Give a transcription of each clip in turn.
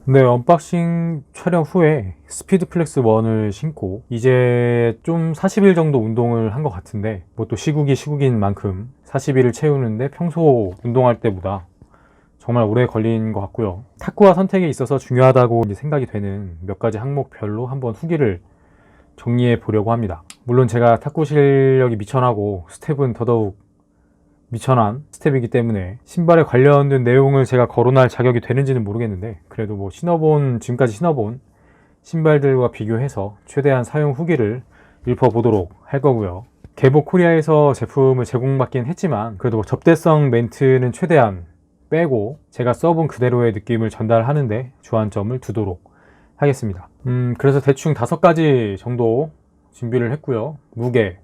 네, 언박싱 촬영 후에 스피드 플렉스 1을 신고 이제 좀 40일 정도 운동을 한 것 같은데, 뭐 또 시국이 시국인 만큼 40일을 채우는데 평소 운동할 때보다 정말 오래 걸린 것 같고요. 탁구화 선택에 있어서 중요하다고 이제 생각이 되는 몇 가지 항목별로 한번 후기를 정리해 보려고 합니다. 물론 제가 탁구 실력이 미천하고 스텝은 더더욱 미천한 스텝이기 때문에 신발에 관련된 내용을 제가 거론할 자격이 되는지는 모르겠는데, 그래도 뭐 지금까지 신어본 신발들과 비교해서 최대한 사용 후기를 읊어보도록 할 거고요. 개복 코리아에서 제품을 제공받긴 했지만 그래도 접대성 멘트는 최대한 빼고 제가 써본 그대로의 느낌을 전달하는데 주안점을 두도록 하겠습니다. 그래서 대충 5가지 정도 준비를 했고요. 무게,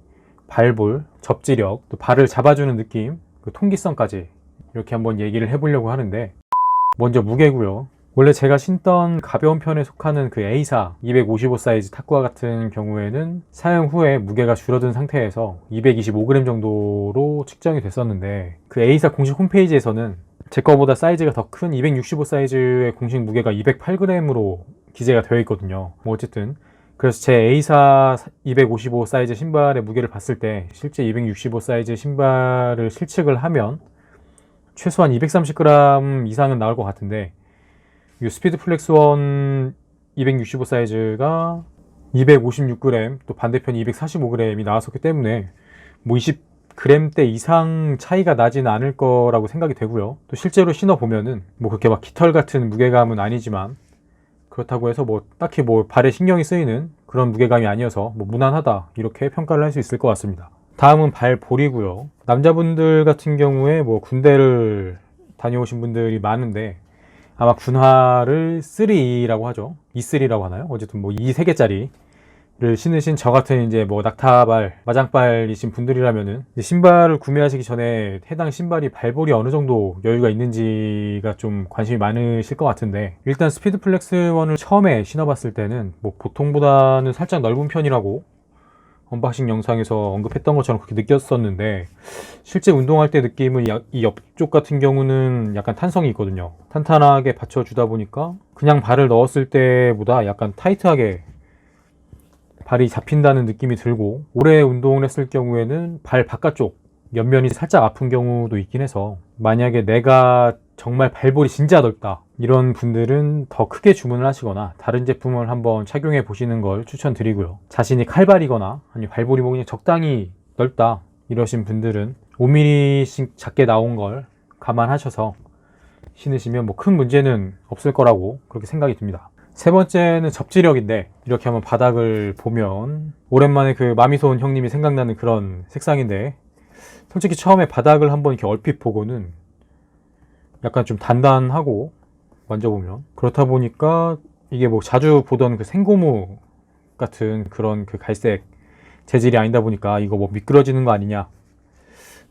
발볼, 접지력, 또 발을 잡아주는 느낌, 그 통기성까지 이렇게 한번 얘기를 해보려고 하는데, 먼저 무게고요. 원래 제가 신던 가벼운 편에 속하는 그 A사 255 사이즈 탁구와 같은 경우에는 사용 후에 무게가 줄어든 상태에서 225g 정도로 측정이 됐었는데, 그 A사 공식 홈페이지에서는 제 거보다 사이즈가 더 큰 265 사이즈의 공식 무게가 208g으로 기재가 되어 있거든요. 뭐 어쨌든 그래서 제 A사 255 사이즈 신발의 무게를 봤을 때 실제 265 사이즈 신발을 실측을 하면 최소한 230g 이상은 나올 것 같은데, 이 스피드 플렉스 1 265 사이즈가 256g, 또 반대편 245g이 나왔었기 때문에 뭐 20g대 이상 차이가 나지는 않을 거라고 생각이 되고요. 또 실제로 신어보면은 뭐 그렇게 막 깃털 같은 무게감은 아니지만, 그렇다고 해서 뭐 딱히 뭐 발에 신경이 쓰이는 그런 무게감이 아니어서 뭐 무난하다 이렇게 평가를 할 수 있을 것 같습니다. 다음은 발볼이고요. 남자분들 같은 경우에 뭐 군대를 다녀오신 분들이 많은데 아마 군화를 3라고 하죠. E3라고 하나요? 어쨌든 뭐 이 3개짜리를 신으신 저 같은 이제 뭐 낙타발, 마장발이신 분들이라면은 신발을 구매하시기 전에 해당 신발이 발볼이 어느 정도 여유가 있는지가 좀 관심이 많으실 것 같은데, 일단 스피드 플렉스 1을 처음에 신어봤을 때는 뭐 보통보다는 살짝 넓은 편이라고 언박싱 영상에서 언급했던 것처럼 그렇게 느꼈었는데, 실제 운동할 때 느낌은 이 옆쪽 같은 경우는 약간 탄성이 있거든요. 탄탄하게 받쳐주다 보니까 그냥 발을 넣었을 때보다 약간 타이트하게 발이 잡힌다는 느낌이 들고, 오래 운동을 했을 경우에는 발 바깥쪽 옆면이 살짝 아픈 경우도 있긴 해서, 만약에 내가 정말 발볼이 진짜 넓다 이런 분들은 더 크게 주문을 하시거나 다른 제품을 한번 착용해 보시는 걸 추천드리고요. 자신이 칼발이거나 아니 발볼이 뭐 그냥 적당히 넓다 이러신 분들은 5mm씩 작게 나온 걸 감안하셔서 신으시면 뭐 큰 문제는 없을 거라고 그렇게 생각이 듭니다. 세 번째는 접지력인데, 이렇게 한번 바닥을 보면 오랜만에 그 마미손 형님이 생각나는 그런 색상인데, 솔직히 처음에 바닥을 한번 이렇게 얼핏 보고는 약간 좀 단단하고 만져보면, 그렇다 보니까 이게 뭐 자주 보던 그 생고무 같은 그런 그 갈색 재질이 아니다 보니까 이거 뭐 미끄러지는 거 아니냐,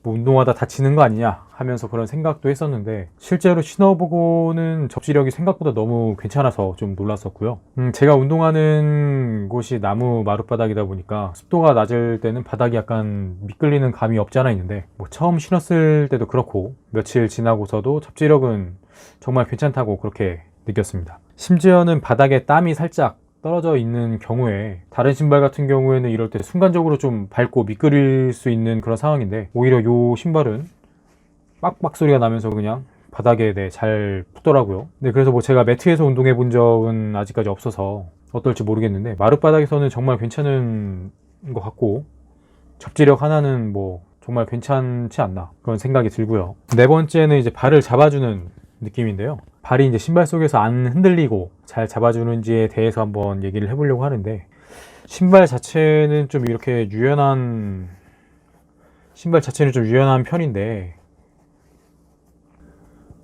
뭐 운동하다 다치는 거 아니냐 하면서 그런 생각도 했었는데, 실제로 신어보고는 접지력이 생각보다 너무 괜찮아서 좀 놀랐었고요. 제가 운동하는 곳이 나무 마룻바닥이다 보니까 습도가 낮을 때는 바닥이 약간 미끌리는 감이 없지 않아 있는데, 뭐 처음 신었을 때도 그렇고 며칠 지나고서도 접지력은 정말 괜찮다고 그렇게 느꼈습니다. 심지어는 바닥에 땀이 살짝 떨어져 있는 경우에, 다른 신발 같은 경우에는 이럴 때 순간적으로 좀 밟고 미끄릴 수 있는 그런 상황인데, 오히려 이 신발은 빡빡 소리가 나면서 그냥 바닥에 잘 붙더라고요. 네, 그래서 뭐 제가 매트에서 운동해 본 적은 아직까지 없어서 어떨지 모르겠는데, 마룻바닥에서는 정말 괜찮은 것 같고 접지력 하나는 뭐 정말 괜찮지 않나 그런 생각이 들고요. 네 번째는 이제 발을 잡아주는 느낌인데요. 발이 이제 신발 속에서 안 흔들리고 잘 잡아주는지에 대해서 한번 얘기를 해보려고 하는데, 신발 자체는 좀 이렇게 유연한 편인데,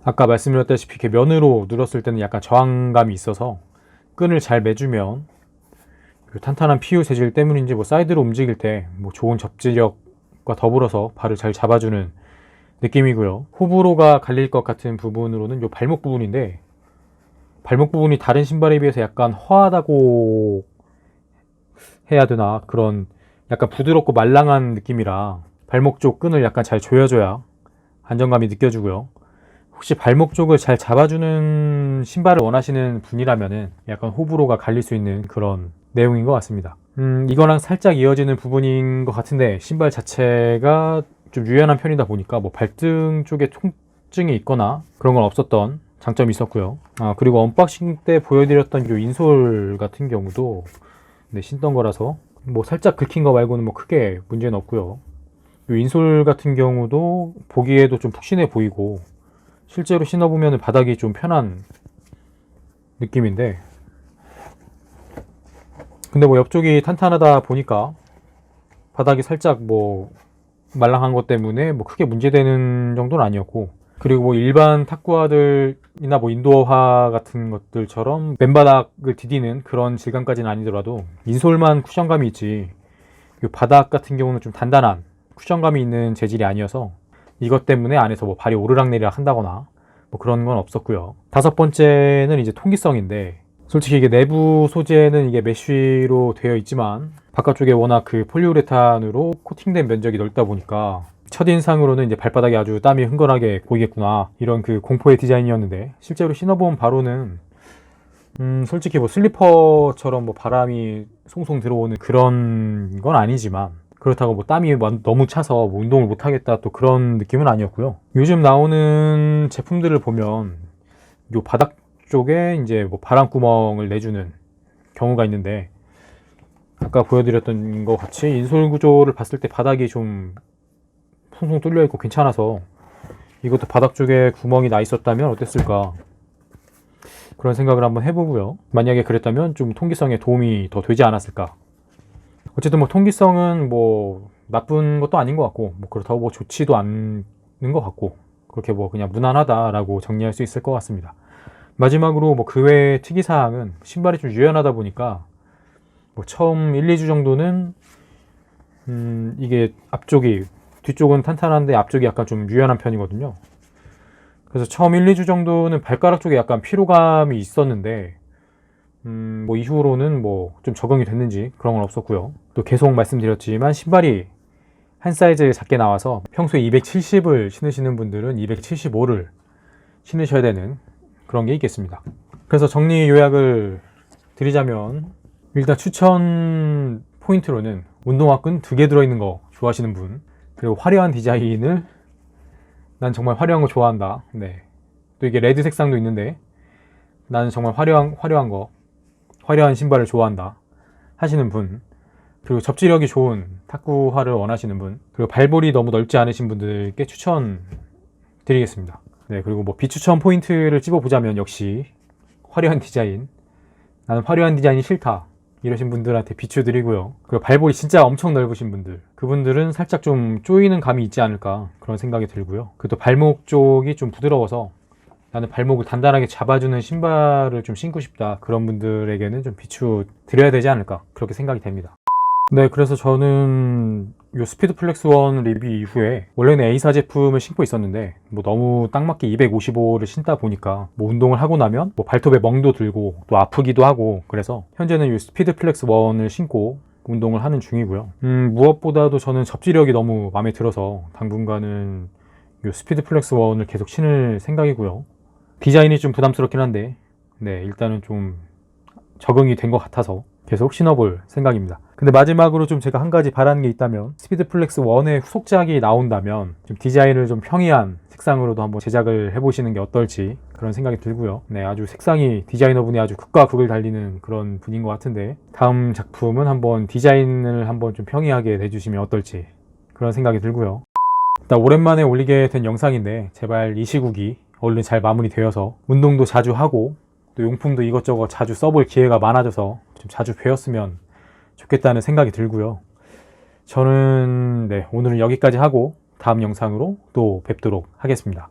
아까 말씀드렸다시피 이렇게 면으로 눌렀을 때는 약간 저항감이 있어서 끈을 잘 매주면 그 탄탄한 PU 재질 때문인지 뭐 사이드로 움직일 때 뭐 좋은 접지력과 더불어서 발을 잘 잡아주는 느낌이고요. 호불호가 갈릴 것 같은 부분으로는 요 발목 부분인데, 발목 부분이 다른 신발에 비해서 약간 허하다고 해야 되나, 그런 약간 부드럽고 말랑한 느낌이라 발목 쪽 끈을 약간 잘 조여줘야 안정감이 느껴지고요. 혹시 발목 쪽을 잘 잡아주는 신발을 원하시는 분이라면은 약간 호불호가 갈릴 수 있는 그런 내용인 것 같습니다. 이거랑 살짝 이어지는 부분인 것 같은데, 신발 자체가 좀 유연한 편이다 보니까 뭐 발등 쪽에 통증이 있거나 그런 건 없었던 장점이 있었고요. 그리고 언박싱 때 보여드렸던 이 인솔 같은 경우도 신던 거라서 뭐 살짝 긁힌 거 말고는 뭐 크게 문제는 없고요. 이 인솔 같은 경우도 보기에도 좀 푹신해 보이고, 실제로 신어보면 바닥이 좀 편한 느낌인데, 근데 뭐 옆쪽이 탄탄하다 보니까 바닥이 살짝 뭐 말랑한 것 때문에 뭐 크게 문제되는 정도는 아니었고, 그리고 뭐 일반 탁구화들이나 뭐 인도어화 같은 것들처럼 맨바닥을 디디는 그런 질감까지는 아니더라도 인솔만 쿠션감이 있지, 이 바닥 같은 경우는 좀 단단한 쿠션감이 있는 재질이 아니어서 이것 때문에 안에서 뭐 발이 오르락내리락 한다거나 뭐 그런 건 없었고요. 다섯 번째는 이제 통기성인데, 솔직히 이게 내부 소재는 이게 메쉬로 되어 있지만 바깥쪽에 워낙 그 폴리우레탄으로 코팅된 면적이 넓다 보니까 첫인상으로는 이제 발바닥에 아주 땀이 흥건하게 보이겠구나, 이런 그 공포의 디자인이었는데, 실제로 신어본 바로는 솔직히 뭐 슬리퍼처럼 뭐 바람이 송송 들어오는 그런 건 아니지만, 그렇다고 뭐 땀이 너무 차서 뭐 운동을 못 하겠다, 또 그런 느낌은 아니었고요. 요즘 나오는 제품들을 보면 요 바닥 쪽에 이제 뭐 바람구멍을 내주는 경우가 있는데, 아까 보여드렸던 것 같이 인솔 구조를 봤을 때 바닥이 좀 풍풍 뚫려 있고 괜찮아서 이것도 바닥 쪽에 구멍이 나 있었다면 어땠을까, 그런 생각을 한번 해보고요. 만약에 그랬다면 좀 통기성에 도움이 더 되지 않았을까. 어쨌든 뭐 통기성은 뭐 나쁜 것도 아닌 것 같고, 뭐 그렇다고 뭐 좋지도 않은 것 같고, 그렇게 뭐 그냥 무난하다라고 정리할 수 있을 것 같습니다. 마지막으로 뭐 그 외의 특이사항은 신발이 좀 유연하다 보니까 뭐 처음 1, 2주 정도는 이게 앞쪽이, 뒤쪽은 탄탄한데 앞쪽이 약간 좀 유연한 편이거든요. 그래서 처음 1, 2주 정도는 발가락 쪽에 약간 피로감이 있었는데, 뭐 이후로는 뭐 좀 적응이 됐는지 그런 건 없었고요. 또 계속 말씀드렸지만 신발이 한 사이즈 작게 나와서 평소에 270을 신으시는 분들은 275를 신으셔야 되는 그런 게 있겠습니다. 그래서 정리 요약을 드리자면, 일단 추천 포인트로는 운동화끈 2개 들어있는 거 좋아하시는 분, 그리고 화려한 디자인을, 난 정말 화려한 거 좋아한다. 네. 또 이게 레드 색상도 있는데 나는 정말 화려한 거, 화려한 신발을 좋아한다 하시는 분, 그리고 접지력이 좋은 탁구화를 원하시는 분, 그리고 발볼이 너무 넓지 않으신 분들께 추천 드리겠습니다. 네, 그리고 뭐 비추천 포인트를 찝어보자면 역시 화려한 디자인, 나는 화려한 디자인이 싫다 이러신 분들한테 비추드리고요. 그리고 발볼이 진짜 엄청 넓으신 분들, 그분들은 살짝 좀 쪼이는 감이 있지 않을까, 그런 생각이 들고요. 그리고 또 발목 쪽이 좀 부드러워서 나는 발목을 단단하게 잡아주는 신발을 좀 신고 싶다, 그런 분들에게는 좀 비추드려야 되지 않을까, 그렇게 생각이 됩니다. 네, 그래서 저는 이 스피드 플렉스 1 리뷰 이후에 원래는 A사 제품을 신고 있었는데, 뭐 너무 딱 맞게 255를 신다 보니까 뭐 운동을 하고 나면 뭐 발톱에 멍도 들고 또 아프기도 하고, 그래서 현재는 이 스피드 플렉스 1을 신고 운동을 하는 중이고요. 무엇보다도 저는 접지력이 너무 마음에 들어서 당분간은 이 스피드 플렉스 1을 계속 신을 생각이고요. 디자인이 좀 부담스럽긴 한데, 네, 일단은 좀 적응이 된 것 같아서 계속 신어볼 생각입니다. 근데 마지막으로 좀 제가 한 가지 바라는 게 있다면, 스피드 플렉스 1의 후속작이 나온다면 좀 디자인을 좀 평이한 색상으로도 한번 제작을 해보시는 게 어떨지, 그런 생각이 들고요. 네, 아주 색상이, 디자이너분이 아주 극과 극을 달리는 그런 분인 것 같은데, 다음 작품은 한번 디자인을 한번 좀 평이하게 내주시면 어떨지, 그런 생각이 들고요. 일단 오랜만에 올리게 된 영상인데 제발 이 시국이 얼른 잘 마무리되어서 운동도 자주 하고 또 용품도 이것저것 자주 써볼 기회가 많아져서 좀 자주 배웠으면 좋겠다는 생각이 들고요. 저는 오늘은 여기까지 하고 다음 영상으로 또 뵙도록 하겠습니다.